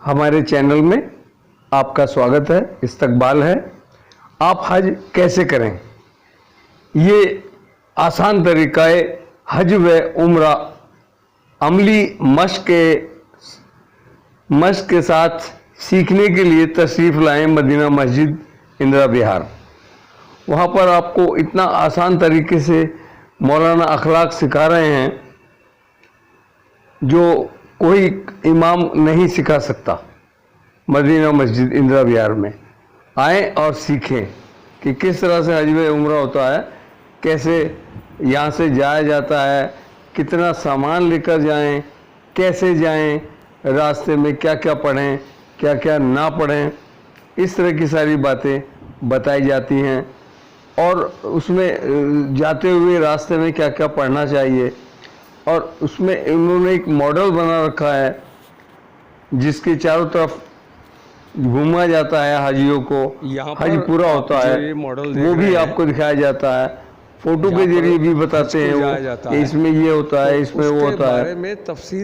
हमारे चैनल में आपका स्वागत है, इस्तकबाल है। आप हज कैसे करें, ये आसान तरीका है हज व उम्रा अमली मश्क के साथ सीखने के लिए तशरीफ़ लाएं मदीना मस्जिद इंदिरा विहार। वहाँ पर आपको इतना आसान तरीके से मौलाना अखलाक सिखा रहे हैं जो कोई इमाम नहीं सिखा सकता। मदीना मस्जिद इंदिरा विहार में आएँ और सीखें कि किस तरह से हज व उम्रा होता है, कैसे यहाँ से जाया जाता है, कितना सामान लेकर जाएं, कैसे जाएं, रास्ते में क्या क्या पढ़ें, क्या क्या ना पढ़ें, इस तरह की सारी बातें बताई जाती हैं। और उसमें जाते हुए रास्ते में क्या क्या पढ़ना चाहिए, और उसमें इन्होंने एक मॉडल बना रखा है जिसके चारों तरफ घूमा जाता है हाजियों को। हज पूरा होता है वो भी आपको दिखाया जाता है, फोटो के जरिए भी बताते हैं वो कि इसमें ये होता है, इसमें वो होता है।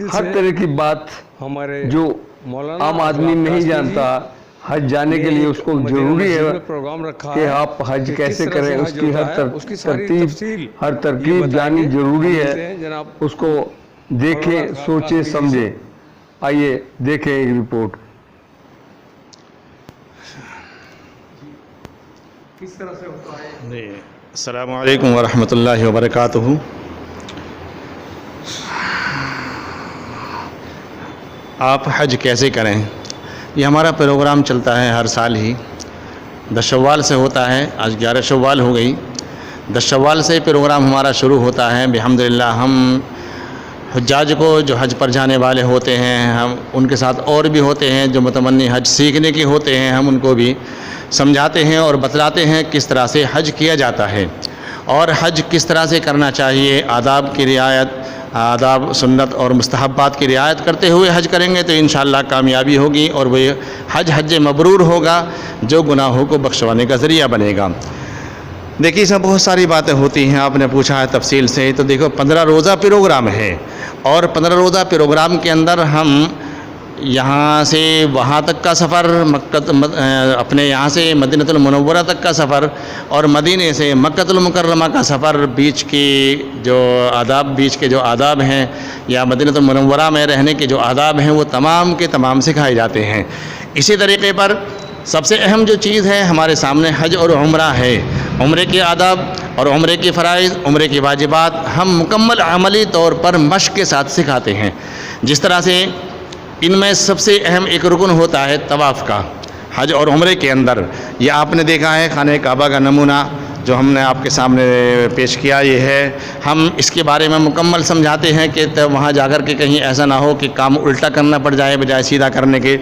हर तरह की बात जो आम आदमी नहीं जानता, हज जाने के लिए उसको जरूरी है कि आप हज कैसे करें, उसकी हर तरकीब जानी जरूरी है। उसको देखें, सोचें, समझें। आइए देखें एक रिपोर्ट। किस तरह से होता है? अस्सलामु अलैकुम वरहमतुल्लाहि वबरकातुहू। आप हज कैसे करें, ये हमारा प्रोग्राम चलता है हर साल ही। 10 शव्वाल से होता है, आज 11 शव्वाल हो गई। 10 शव्वाल से प्रोग्राम हमारा शुरू होता है। बिहम्दिल्लाह हम हुज्जाज को जो हज पर जाने वाले होते हैं, हम उनके साथ और भी होते हैं जो मुतमन्नी हज सीखने के होते हैं, हम उनको भी समझाते हैं और बतलाते हैं किस तरह से हज किया जाता है और हज किस तरह से करना चाहिए। आदाब की रियायत, आदाब सुन्नत और मुस्तहब्बात की रियायत करते हुए हज करेंगे तो इंशाअल्लाह कामयाबी होगी और वो हज मबरूर होगा जो गुनाहों को बख्शवाने का ज़रिया बनेगा। देखिए इसमें बहुत सारी बातें होती हैं, आपने पूछा है तफसील से। तो देखो 15 रोज़ा प्रोग्राम है और 15 रोज़ा प्रोग्राम के अंदर हम यहाँ से वहाँ तक का सफ़र, अपने यहाँ से मदीनतुल मुनव्वरा तक का सफ़र और मदीने से मक्कतुल मुकर्रमा का सफ़र, बीच के जो आदाब हैं या मदीनतुल मुनव्वरा में रहने के जो आदाब हैं वो तमाम के तमाम सिखाए जाते हैं। इसी तरीके पर सबसे अहम जो चीज़ है हमारे सामने हज और उम्रा है। उम्रे के आदाब और उम्रे के फ़राइज़, उम्रे के वाजिबात हम मुकम्मल अमली तौर पर मश्क के साथ सिखाते हैं। जिस तरह से इनमें सबसे अहम एक रुकन होता है तवाफ़ का हज और उम्रे के अंदर। ये आपने देखा है खाने काबा का नमूना जो हमने आपके सामने पेश किया, ये है। हम इसके बारे में मुकम्मल समझाते हैं कि वहाँ जाकर के कहीं ऐसा ना हो कि काम उल्टा करना पड़ जाए बजाय सीधा करने के।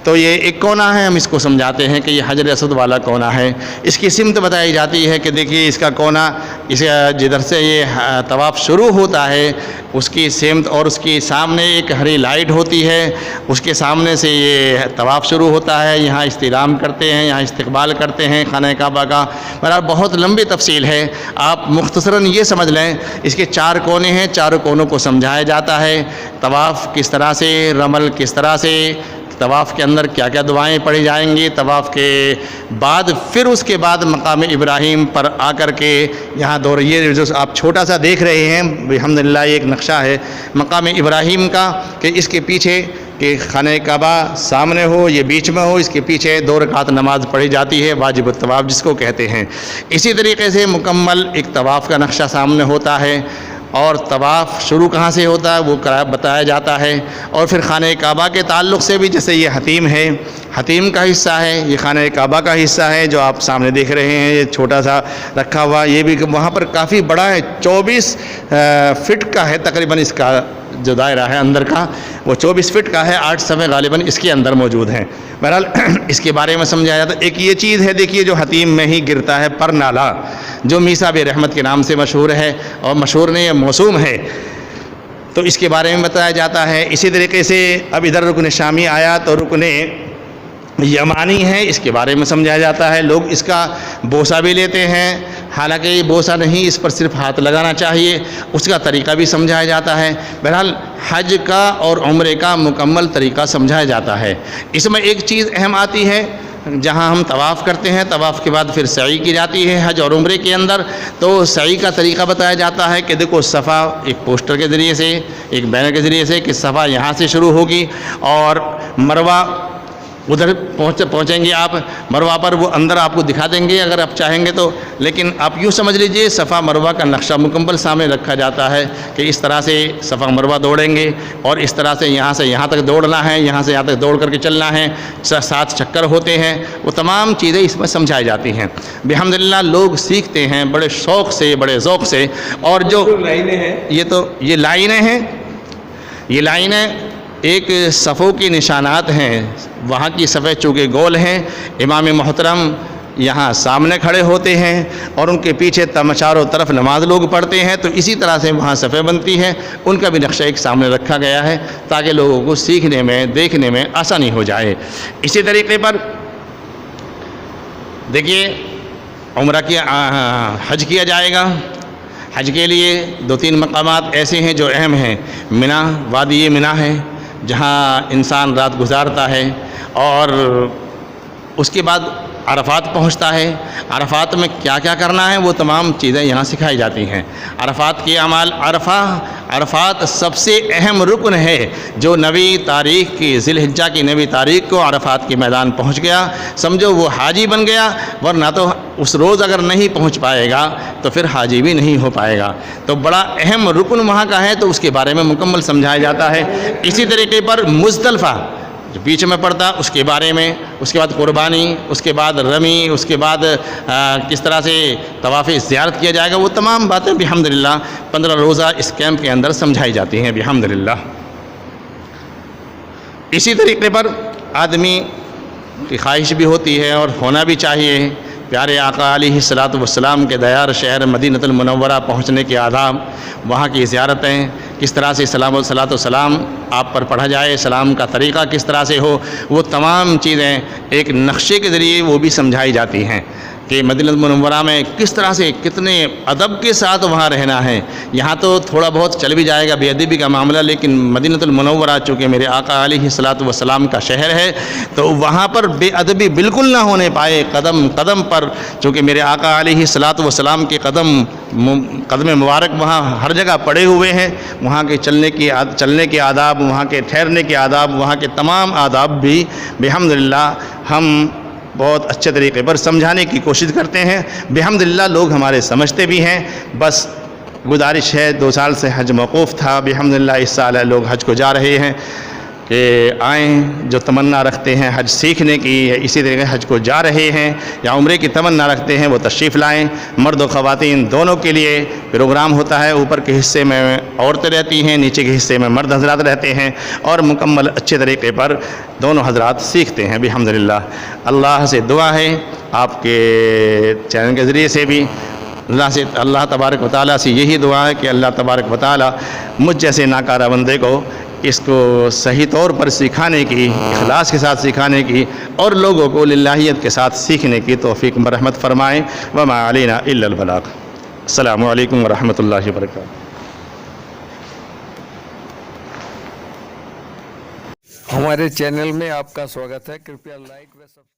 तो ये एक कोना है, हम इसको समझाते हैं कि ये हजर असद वाला कोना है। इसकी सिमत बताई जाती है कि देखिए इसका कोना, इसे जिधर से ये तवाफ़ शुरू होता है उसकी सिमत और उसकी सामने एक हरी लाइट होती है, उसके सामने से ये तवाफ़ शुरू होता है। यहाँ इस्तिलाम करते हैं, यहाँ इस्तकबाल करते हैं खाने काबा का। बहरहाल बहुत लंबी तफसील है, आप मुख्तसरन ये समझ लें इसके 4 कोने हैं, चारों कोनों को समझाया जाता है। तवाफ़ किस तरह से, रमल किस तरह से, तवाफ़ के अंदर क्या क्या दुआएं पढ़ी जाएंगी, तवाफ़ के बाद फिर उसके बाद मकाम इब्राहीम पर आकर के यहाँ दौर, ये जो आप छोटा सा देख रहे हैं अल्हम्दुलिल्लाह ये एक नक्शा है मकाम इब्राहीम का कि इसके पीछे कि खाने काबा सामने हो, ये बीच में हो, इसके पीछे 2 रकात नमाज पढ़ी जाती है, वाजिब तवाफ़ जिसको कहते हैं। इसी तरीके से मुकम्मल एक तवाफ़ का नक्शा सामने होता है और तवाफ़ शुरू कहाँ से होता है वो बताया जाता है। और फिर खाने काबा के ताल्लुक़ से भी, जैसे ये हतीम है, हतीम का हिस्सा है, ये खाने काबा का हिस्सा है जो आप सामने देख रहे हैं, ये छोटा सा रखा हुआ, ये भी वहाँ पर काफ़ी बड़ा है, 24 फिट का है तकरीबन। इसका जो दायरा है अंदर का वो 24 फिट का है, 8 सफ़े गालिबन इसके अंदर मौजूद हैं। बहरहाल इसके बारे में समझाया जाता है। एक ये चीज़ है देखिए जो हतीम में ही गिरता है, पर नाला जो मीसा-बे रहमत के नाम से मशहूर है और मशहूर नहीं, मौसूम है, तो इसके बारे में बताया जाता है। इसी तरीके से अब इधर रुकन शामी आया तो रुकन یمانی ہے اس کے بارے میں سمجھایا جاتا ہے. لوگ اس کا بوسہ بھی لیتے ہیں، حالانکہ یہ بوسہ نہیں، اس پر صرف ہاتھ لگانا چاہیے، اس کا طریقہ بھی سمجھایا جاتا ہے. بہرحال حج کا اور عمرے کا مکمل طریقہ سمجھایا جاتا ہے. اس میں ایک چیز اہم آتی ہے، جہاں ہم طواف کرتے ہیں، طواف کے بعد پھر سعی کی جاتی ہے حج اور عمرے کے اندر. تو سعی کا طریقہ بتایا جاتا ہے کہ دیکھو صفا ایک پوسٹر کے ذریعے سے، ایک بینر کے ذریعے سے، کہ صفا یہاں سے شروع ہوگی اور مروہ ادھر پہنچیں گے آپ. مروہ پر وہ اندر آپ کو دکھا دیں گے اگر آپ چاہیں گے تو، لیکن آپ یوں سمجھ لیجئے صفا مروہ کا نقشہ مکمل سامنے رکھا جاتا ہے کہ اس طرح سے صفا مروہ دوڑیں گے اور اس طرح سے یہاں تک دوڑنا ہے، یہاں سے یہاں تک دوڑ کر کے چلنا ہے. 7 چکر ہوتے ہیں، وہ تمام چیزیں اس میں سمجھائی جاتی ہیں. بحمدللہ لوگ سیکھتے ہیں بڑے شوق سے، بڑے ذوق سے. اور جو لائنیں ہیں، یہ لائنیں ہیں، یہ لائنیں ایک صفوں کے نشانات ہیں. وہاں کی صفیں چونکہ گول ہیں، امام محترم یہاں سامنے کھڑے ہوتے ہیں اور ان کے پیچھے چاروں طرف نماز لوگ پڑھتے ہیں، تو اسی طرح سے وہاں صفیں بنتی ہیں. ان کا بھی نقشہ ایک سامنے رکھا گیا ہے تاکہ لوگوں کو سیکھنے میں، دیکھنے میں آسانی ہو جائے. اسی طریقے پر دیکھیے عمرہ کی حج کیا جائے گا. حج کے لیے 2-3 مقامات ایسے ہیں جو اہم ہیں. منا، وادی منا ہے جہاں انسان رات گزارتا ہے، اور اس کے بعد عرفات پہنچتا ہے. عرفات میں کیا کیا کرنا ہے وہ تمام چیزیں یہاں سکھائی جاتی ہیں. عرفات کے اعمال، عرفات سب سے اہم رکن ہے. جو نویں تاریخ کی ذی الحجہ کی نویں تاریخ کو عرفات کے میدان پہنچ گیا، سمجھو وہ حاجی بن گیا، ورنہ تو اس روز اگر نہیں پہنچ پائے گا تو پھر حاجی بھی نہیں ہو پائے گا. تو بڑا اہم رکن وہاں کا ہے، تو اس کے بارے میں مکمل سمجھایا جاتا ہے. اسی طریقے پر مزدلفہ جو بیچ میں پڑتا، اس کے بارے میں، اس کے بعد قربانی، اس کے بعد رمی، اس کے بعد کس طرح سے طواف زیارت کیا جائے گا، وہ تمام باتیں بحمدللہ 15 روزہ اس کیمپ کے اندر سمجھائی جاتی ہیں بحمدللہ. اسی طریقے پر آدمی کی خواہش بھی ہوتی ہے اور ہونا بھی چاہیے. پیارے آقا علیہ الصلاۃ والسلام کے دیار شہر مدینۃ المنورہ پہنچنے کے آداب، وہاں کی زیارتیں، کس طرح سے سلام و صلاۃ و سلام آپ پر پڑھا جائے، سلام کا طریقہ کس طرح سے ہو، وہ تمام چیزیں ایک نقشے کے ذریعے وہ بھی سمجھائی جاتی ہیں کہ مدینہ المنورہ میں کس طرح سے کتنے ادب کے ساتھ وہاں رہنا ہے. یہاں تو تھوڑا بہت چل بھی جائے گا بے ادبی کا معاملہ، لیکن مدینہ المنورہ چونکہ میرے آقا علیہ الصلاۃ والسلام کا شہر ہے، تو وہاں پر بے ادبی بالکل نہ ہونے پائے. قدم قدم پر چونکہ میرے آقا علیہ الصلاۃ والسلام کے قدم مبارک وہاں ہر جگہ پڑے ہوئے ہیں. وہاں کے چلنے کے آداب، وہاں کے ٹھہرنے کے آداب، وہاں کے تمام آداب بھی بحمدللہ ہم بہت اچھے طریقے پر سمجھانے کی کوشش کرتے ہیں. بحمدللہ لوگ ہمارے سمجھتے بھی ہیں. بس گزارش ہے، 2 سال سے حج موقوف تھا، بحمدللہ اس سال لوگ حج کو جا رہے ہیں کہ آئیں، جو تمنا رکھتے ہیں حج سیکھنے کی، اسی طریقے حج کو جا رہے ہیں یا عمرے کی تمنا رکھتے ہیں، وہ تشریف لائیں. مرد و خواتین دونوں کے لیے پروگرام ہوتا ہے. اوپر کے حصے میں عورتیں رہتی ہیں، نیچے کے حصے میں مرد حضرات رہتے ہیں، اور مکمل اچھے طریقے پر دونوں حضرات سیکھتے ہیں بحمدللہ. اللہ سے دعا ہے، آپ کے چینل کے ذریعے سے بھی اللہ تبارک و تعالیٰ سے یہی دعا ہے کہ اللہ تبارک و تعالیٰ مجھ جیسے ناکارہ بندے کو اس کو صحیح طور پر سکھانے کی، اخلاص کے ساتھ سکھانے کی، اور لوگوں کو للہیت کے ساتھ سیکھنے کی توفیق برحمت فرمائیں. وما علینا الا البلاغ. السلام علیکم ورحمۃ اللہ وبرکاتہ. ہمارے چینل میں آپ کا سواگت ہے. کرپیا لائک و سبسکرائب